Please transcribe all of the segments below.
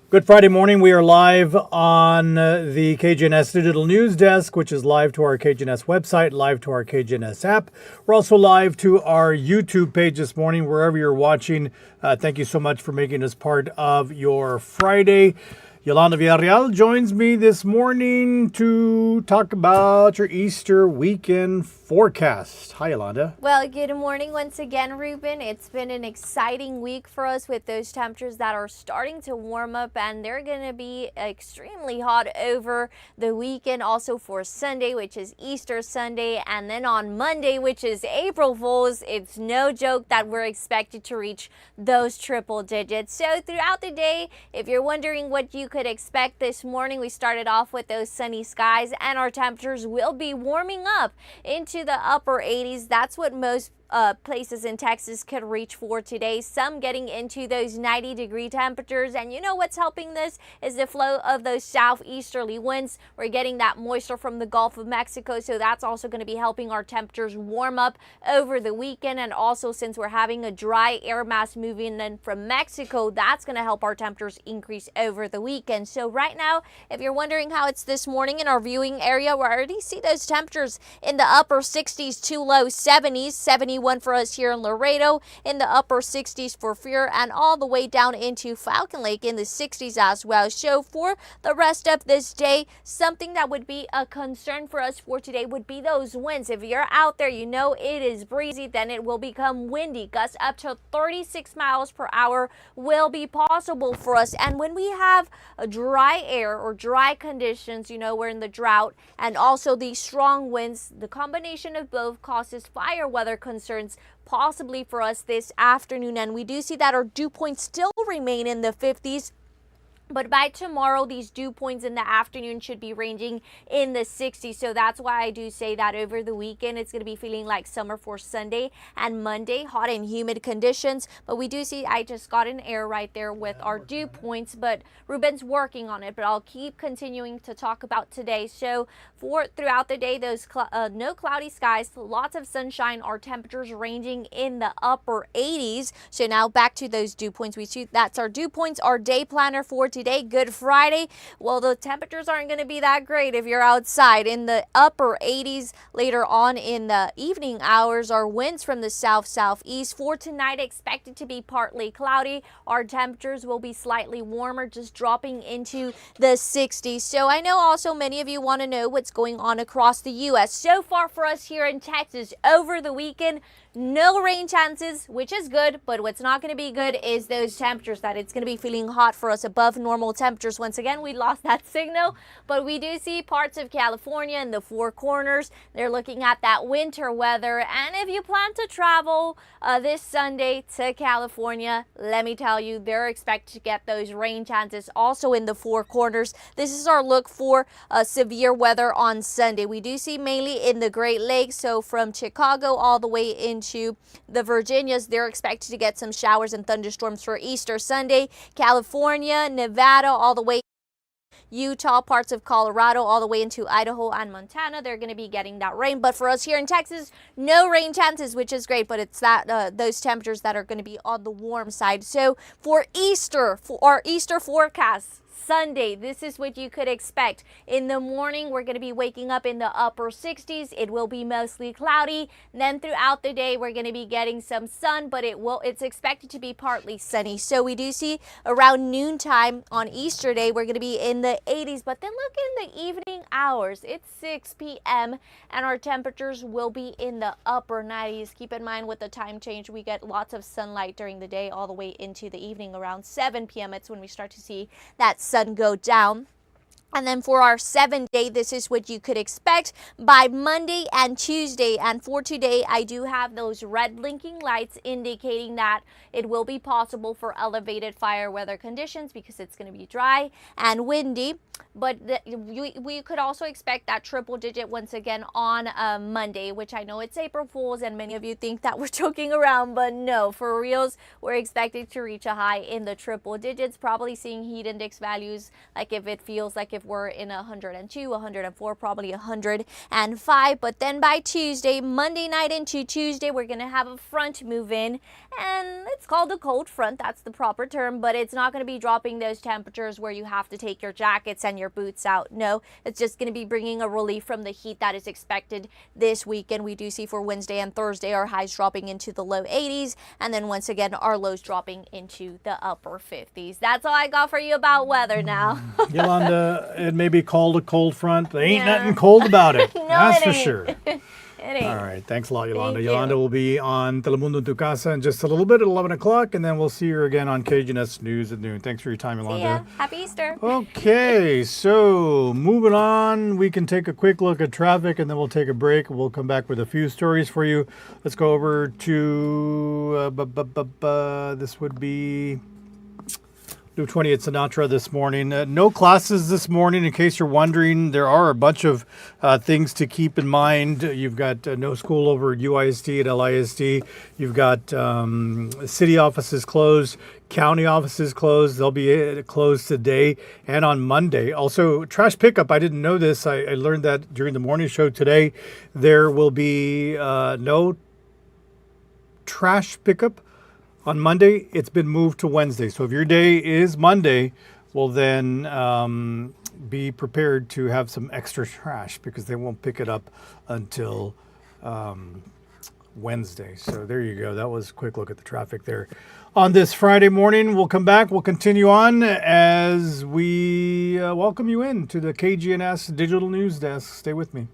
Good Friday morning. We are live on the KGNS Digital News Desk, which is live to our KGNS website, live to our KGNS app. We're also live to our YouTube page this morning, wherever you're watching. Thank you so much for making us part of your Friday. Yolanda Villarreal joins me this morning to talk about your Easter weekend forecast. Hi, Yolanda. Well, good morning once again, Ruben. It's been an exciting week for us with those temperatures that are starting to warm up, and they're going to be extremely hot over the weekend. Also for Sunday, which is Easter Sunday, and then on Monday, which is April Fool's. It's no joke that we're expected to reach those triple digits. So throughout the day, if you're wondering what you could expect this morning, we started off with those sunny skies, and our temperatures will be warming up into the upper 80s. That's what most places in Texas could reach for today. Some getting into those 90-degree temperatures, and you know what's helping this is the flow of those southeasterly winds. We're getting that moisture from the Gulf of Mexico, so that's also going to be helping our temperatures warm up over the weekend. And also, since we're having a dry air mass moving in from Mexico, that's going to help our temperatures increase over the weekend. So right now, if you're wondering how it's this morning in our viewing area, we already see those temperatures in the upper 60s to low 70s. 71 for us here in Laredo, in the upper 60s for Fear, and all the way down into Falcon Lake in the 60s as well. So for the rest of this day, something that would be a concern for us for today would be those winds. If you're out there, you know it is breezy, then it will become windy. Gusts up to 36 miles per hour will be possible for us. And when we have a dry air or dry conditions, you know, we're in the drought, and also these strong winds, the combination of both causes fire weather concerns possibly for us this afternoon. And we do see that our dew points still remain in the 50s. But by tomorrow, these dew points in the afternoon should be ranging in the 60s. So that's why I do say that over the weekend, it's going to be feeling like summer for Sunday and Monday, hot and humid conditions. But we do see, I just got an error right there with our dew points, but Ruben's working on it. But I'll keep continuing to talk about today. So for throughout the day, those no cloudy skies, lots of sunshine, our temperatures ranging in the upper 80s. So now back to those dew points. We see that's our dew points, our day planner for today, Good Friday. Well, the temperatures aren't going to be that great if you're outside. In the upper 80s later on in the evening hours, our winds from the south-southeast. For tonight, expected to be partly cloudy. Our temperatures will be slightly warmer, just dropping into the 60s. So I know also many of you want to know what's going on across the U.S. So far for us here in Texas, over the weekend, no rain chances, which is good, but what's not going to be good is those temperatures, that it's going to be feeling hot for us above normal temperatures. Once again, we lost that signal, but we do see parts of California and the Four Corners. They're looking at that winter weather, and if you plan to travel this Sunday to California, let me tell you, they're expected to get those rain chances also in the Four Corners. This is our look for severe weather on Sunday. We do see mainly in the Great Lakes, so from Chicago all the way into the Virginias, they're expected to get some showers and thunderstorms for Easter Sunday. California, Nevada, all the way Utah, parts of Colorado, all the way into Idaho and Montana, they're going to be getting that rain. But for us here in Texas, no rain chances, which is great, but it's that those temperatures that are going to be on the warm side. So for Easter, for our Easter forecast, Sunday, this is what you could expect. In the morning, we're going to be waking up in the upper 60s. It will be mostly cloudy. Then throughout the day, we're going to be getting some sun, but it's expected to be partly sunny. So we do see around noontime on Easter Day, we're going to be in the 80s. But then look in the evening hours. It's 6 p.m. and our temperatures will be in the upper 90s. Keep in mind with the time change, we get lots of sunlight during the day all the way into the evening. Around 7 p.m. it's when we start to see that sun go down. And then for our 7-day, this is what you could expect by Monday and Tuesday. And for today, I do have those red blinking lights indicating that it will be possible for elevated fire weather conditions because it's going to be dry and windy. But we could also expect that triple digit once again on Monday, which I know it's April Fool's and many of you think that we're joking around, but no, for reals, we're expecting to reach a high in the triple digits, probably seeing heat index values like if it feels like if we're in 102, 104, probably 105. But then by Tuesday, Monday night into Tuesday, we're going to have a front move in, and it's called a cold front. That's the proper term, but it's not going to be dropping those temperatures where you have to take your jackets and your boots out. No, it's just going to be bringing a relief from the heat that is expected this weekend. We do see for Wednesday and Thursday our highs dropping into the low 80s, and then once again our lows dropping into the upper 50s. That's all I got for you about weather now. Yolanda, it may be called a cold front, but ain't nothing cold about it. No, That's it for ain't. sure. It ain't. All right. Thanks a lot, Yolanda. Thank you. Yolanda will be on Telemundo en Tu Casa in just a little bit at 11 o'clock, and then we'll see her again on KGNS News at noon. Thanks for your time, See Yolanda. ya. Happy Easter. Okay, so moving on, we can take a quick look at traffic and then we'll take a break. We'll come back with a few stories for you. Let's go over to, this would be 20 at Sinatra this morning. No classes this morning, in case you're wondering. There are a bunch of things to keep in mind. You've got no school over at UISD and LISD. You've got city offices closed, county offices closed. They'll be closed today and on Monday. Also, trash pickup. I didn't know this. I learned that during the morning show today. There will be no trash pickup on Monday. It's been moved to Wednesday. So if your day is Monday, well then be prepared to have some extra trash because they won't pick it up until Wednesday. So there you go. That was a quick look at the traffic there. On this Friday morning, we'll come back. We'll continue on as we welcome you in to the KGNS Digital News Desk. Stay with me.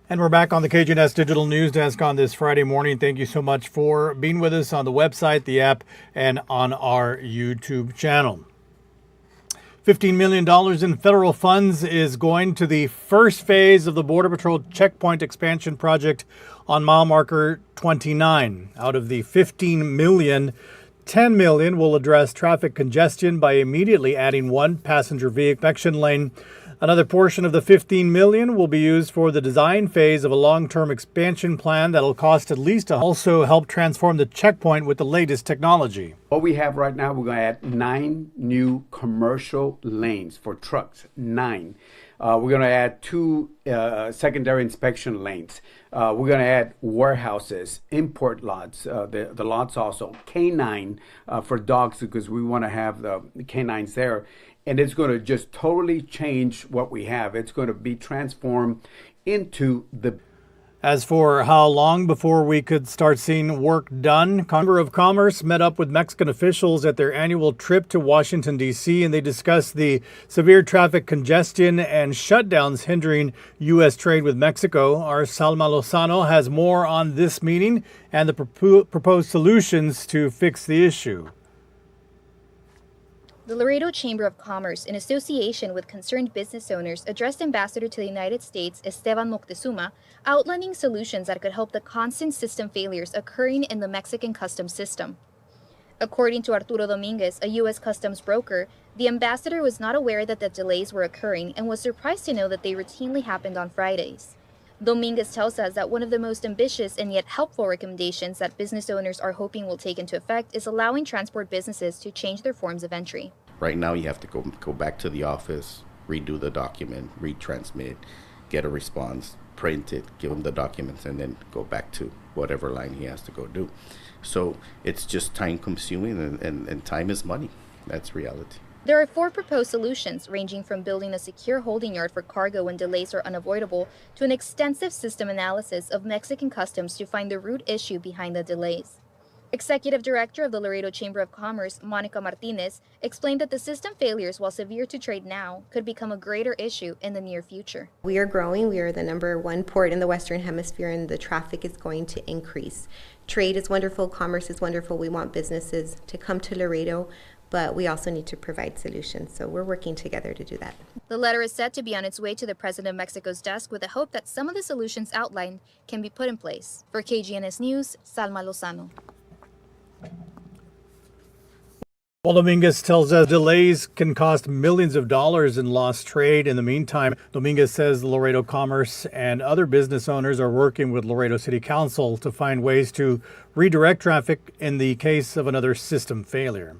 And we're back on the KGNS Digital News Desk on this Friday morning. Thank you so much for being with us on the website, the app, and on our YouTube channel. $15 million in federal funds is going to the first phase of the Border Patrol checkpoint expansion project on mile marker 29. Out of the $15 million, $10 million will address traffic congestion by immediately adding one passenger vehicle inspection lane. Another portion of the $15 million will be used for the design phase of a long-term expansion plan that'll cost at least also help transform the checkpoint with the latest technology. What we have right now, we're going to add 9 new commercial lanes for trucks. 9. We're going to add 2 secondary inspection lanes. We're going to add warehouses, import lots, the lots also, canine for dogs because we want to have the canines there. And it's going to just totally change what we have. It's going to be transformed into the... As for how long before we could start seeing work done, Chamber of Commerce met up with Mexican officials at their annual trip to Washington, D.C., and they discussed the severe traffic congestion and shutdowns hindering U.S. trade with Mexico. Our Salma Lozano has more on this meeting and the proposed solutions to fix the issue. The Laredo Chamber of Commerce, in association with concerned business owners, addressed Ambassador to the United States, Esteban Moctezuma, outlining solutions that could help the constant system failures occurring in the Mexican customs system. According to Arturo Dominguez, a U.S. customs broker, the ambassador was not aware that the delays were occurring and was surprised to know that they routinely happened on Fridays. Dominguez tells us that one of the most ambitious and yet helpful recommendations that business owners are hoping will take into effect is allowing transport businesses to change their forms of entry. Right now, you have to go back to the office, redo the document, retransmit, get a response, print it, give him the documents, and then go back to whatever line he has to go do. So it's just time consuming, and time is money. That's reality. There are 4 proposed solutions, ranging from building a secure holding yard for cargo when delays are unavoidable to an extensive system analysis of Mexican customs to find the root issue behind the delays. Executive Director of the Laredo Chamber of Commerce, Monica Martinez, explained that the system failures, while severe to trade now, could become a greater issue in the near future. We are growing. We are the #1 port in the Western Hemisphere, and the traffic is going to increase. Trade is wonderful. Commerce is wonderful. We want businesses to come to Laredo, but we also need to provide solutions. So we're working together to do that. The letter is said to be on its way to the President of Mexico's desk with the hope that some of the solutions outlined can be put in place. For KGNS News, Salma Lozano. Well, Dominguez tells us delays can cost millions of dollars in lost trade. In the meantime, Dominguez says the Laredo Commerce and other business owners are working with Laredo City Council to find ways to redirect traffic in the case of another system failure.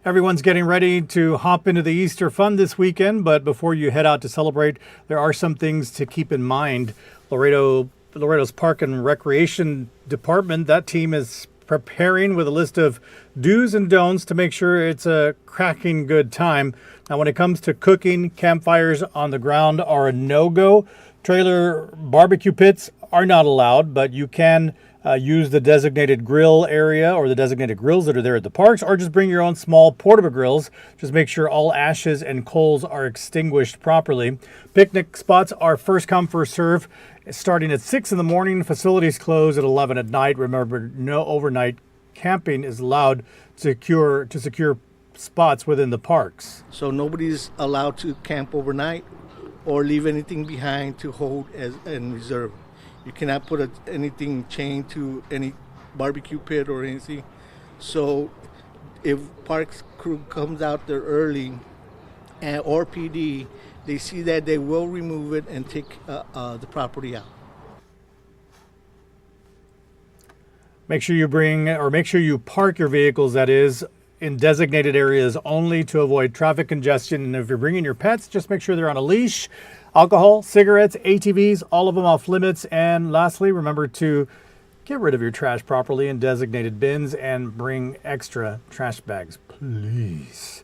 Everyone's getting ready to hop into the Easter fun this weekend, but before you head out to celebrate, there are some things to keep in mind. Laredo's Park and Recreation Department, that team is preparing with a list of do's and don'ts to make sure it's a cracking good time. Now, when it comes to cooking, campfires on the ground are a no-go. Trailer barbecue pits are not allowed, but you can use the designated grill area or the designated grills that are there at the parks, or just bring your own small portable grills. Just make sure all ashes and coals are extinguished properly. Picnic spots are first come, first serve, starting at 6 in the morning. Facilities close at 11 at night. Remember, no overnight camping is allowed to secure spots within the parks. So nobody's allowed to camp overnight or leave anything behind to hold as in reserve. You cannot put anything chained to any barbecue pit or anything. So if parks crew comes out there early or PD, they see that, they will remove it and take the property out. Make sure you park your vehicles, that is, in designated areas only to avoid traffic congestion. And if you're bringing your pets, just make sure they're on a leash. Alcohol, cigarettes, ATVs, all of them off limits. And lastly, remember to get rid of your trash properly in designated bins and bring extra trash bags, please.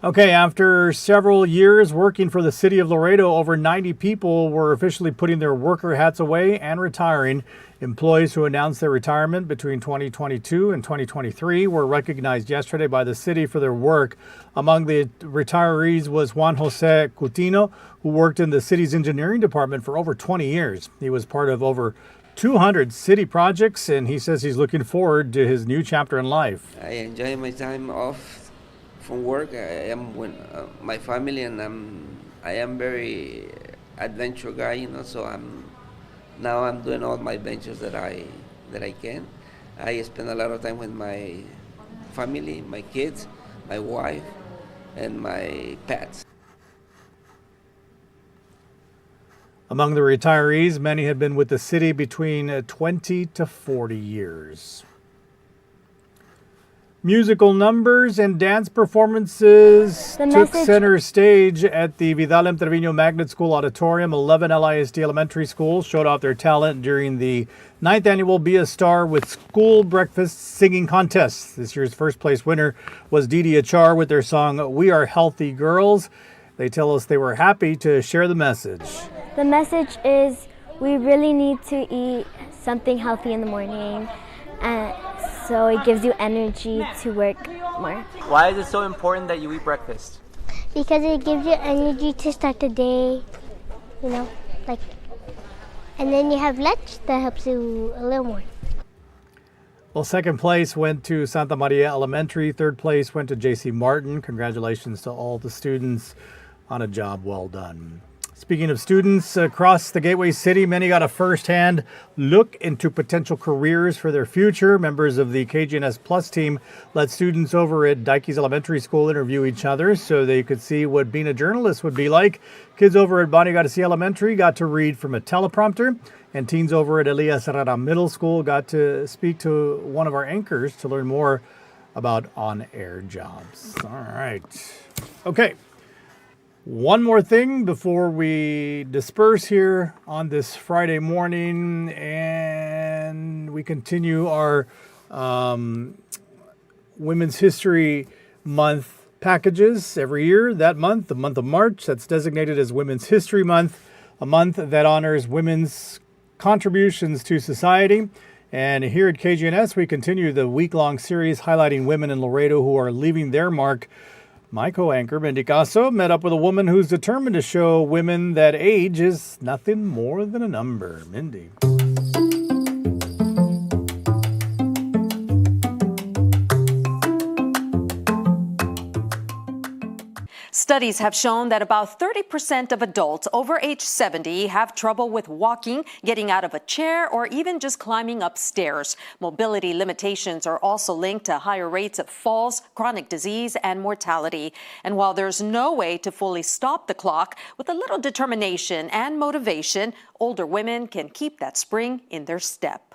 Okay, after several years working for the city of Laredo, over 90 people were officially putting their worker hats away and retiring. Employees who announced their retirement between 2022 and 2023 were recognized yesterday by the city for their work. Among the retirees was Juan Jose Coutinho, who worked in the city's engineering department for over 20 years. He was part of over 200 city projects, and he says he's looking forward to his new chapter in life. I enjoy my time off from work. I am with my family, and I am very adventure guy, so I'm doing all my ventures that I can. I spend a lot of time with my family, my kids, my wife, and my pets. Among the retirees, many had been with the city between 20 to 40 years. Musical numbers and dance performances took center stage at the Vidal M. Trevino Magnet School Auditorium. 11 LISD elementary schools showed off their talent during the 9th annual Be a Star with School Breakfast Singing Contest. This year's first place winner was Didi Achar with their song, We Are Healthy Girls. They tell us they were happy to share the message. The message is we really need to eat something healthy in the morning, and so it gives you energy to work more. Why is it so important that you eat breakfast? Because it gives you energy to start the day, and then you have lunch that helps you a little more. Well, second place went to Santa Maria Elementary. Third place went to J.C. Martin. Congratulations to all the students on a job well done. Speaking of students across the Gateway City, many got a first-hand look into potential careers for their future. Members of the KGNS Plus team let students over at Dikey's Elementary School interview each other so they could see what being a journalist would be like. Kids over at Bonnie Garcia Elementary got to read from a teleprompter, and teens over at Elias Herrera Middle School got to speak to one of our anchors to learn more about on-air jobs. All right. Okay. One more thing before we disperse here on this Friday morning, and we continue our Women's History Month packages every year. That month, the month of March, that's designated as Women's History Month, a month that honors women's contributions to society. And here at KGNS, we continue the week-long series highlighting women in Laredo who are leaving their mark. My co-anchor, Mindy Caso, met up with a woman who's determined to show women that age is nothing more than a number. Mindy. Studies have shown that about 30% of adults over age 70 have trouble with walking, getting out of a chair, or even just climbing upstairs. Mobility limitations are also linked to higher rates of falls, chronic disease, and mortality. And while there's no way to fully stop the clock, with a little determination and motivation, older women can keep that spring in their step.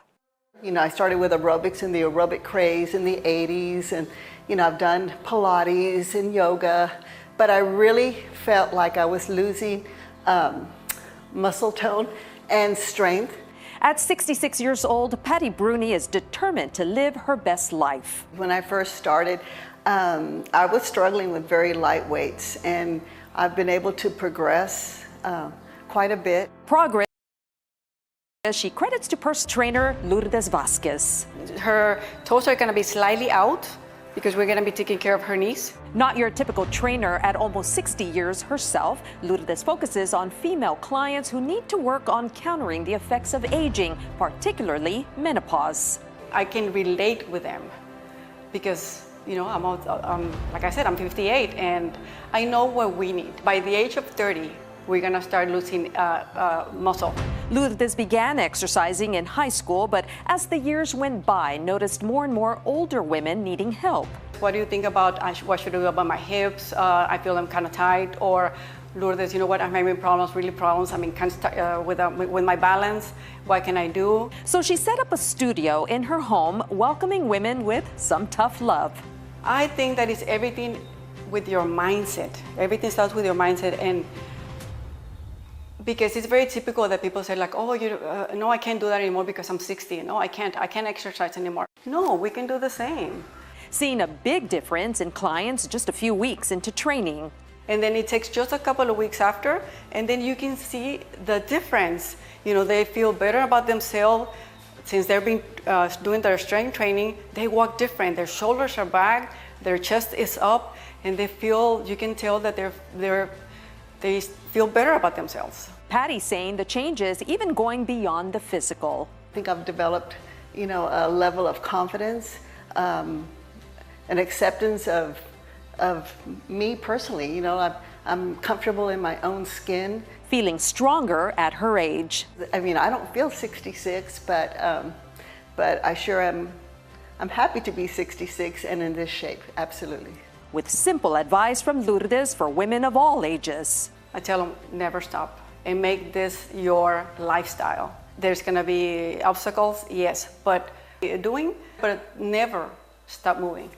You know, I started with aerobics and the aerobic craze in the 80s, and, you know, I've done Pilates and yoga. But I really felt like I was losing muscle tone and strength. At 66 years old, Patty Bruni is determined to live her best life. When I first started, I was struggling with very light weights, and I've been able to progress quite a bit. Progress she credits to personal trainer Lourdes Vasquez. Her toes are going to be slightly out because we're going to be taking care of her knees. Not your typical trainer. At almost 60 years herself, Lourdes focuses on female clients who need to work on countering the effects of aging, particularly menopause. I can relate with them because, you know, like I said, I'm 58 and I know what we need. By the age of 30, we're going to start losing muscle. Lourdes began exercising in high school, but as the years went by, noticed more and more older women needing help. What do you think about what should I do about my hips? I feel them kind of tight. Or Lourdes, you know what, I'm having problems, really problems. I mean, with my balance. What can I do? So she set up a studio in her home, welcoming women with some tough love. I think that it's everything with your mindset. Everything starts with your mindset, and because it's very typical that people say like, oh, no, I can't do that anymore because I'm 60. No, I can't exercise anymore. No, we can do the same. Seeing a big difference in clients just a few weeks into training. And then it takes just a couple of weeks after, and then you can see the difference. You know, they feel better about themselves. Since they've been doing their strength training, they walk different. Their shoulders are back, their chest is up, and they feel, you can tell that they feel better about themselves. Patty saying the changes even going beyond the physical. I think I've developed, you know, a level of confidence, an acceptance of me personally. You know, I'm comfortable in my own skin. Feeling stronger at her age. I mean, I don't feel 66, but I sure am. I'm happy to be 66 and in this shape, absolutely. With simple advice from Lourdes for women of all ages. I tell them, never stop and make this your lifestyle. There's gonna be obstacles, yes, but never stop moving.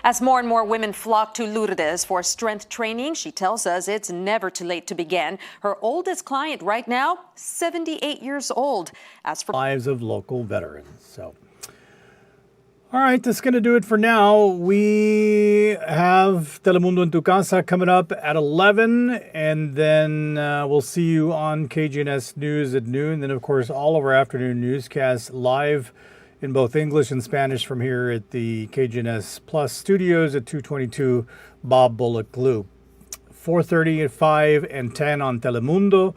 As more and more women flock to Lourdes for strength training, she tells us it's never too late to begin. Her oldest client right now, 78 years old. As for lives of local veterans. So, all right, that's going to do it for now. We have Telemundo en tu Casa coming up at 11, and then we'll see you on KGNS News at noon. Then, of course, all of our afternoon newscasts live in both English and Spanish from here at the KGNS Plus studios at 222 Bob Bullock Loop. 4:30 at 5 and 10 on Telemundo.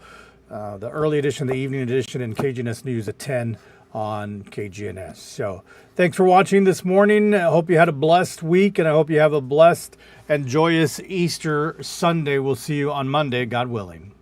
The early edition, the evening edition, and KGNS News at 10 on KGNS. So thanks for watching this morning. I hope you had a blessed week, and I hope you have a blessed and joyous Easter Sunday. We'll see you on Monday, God willing.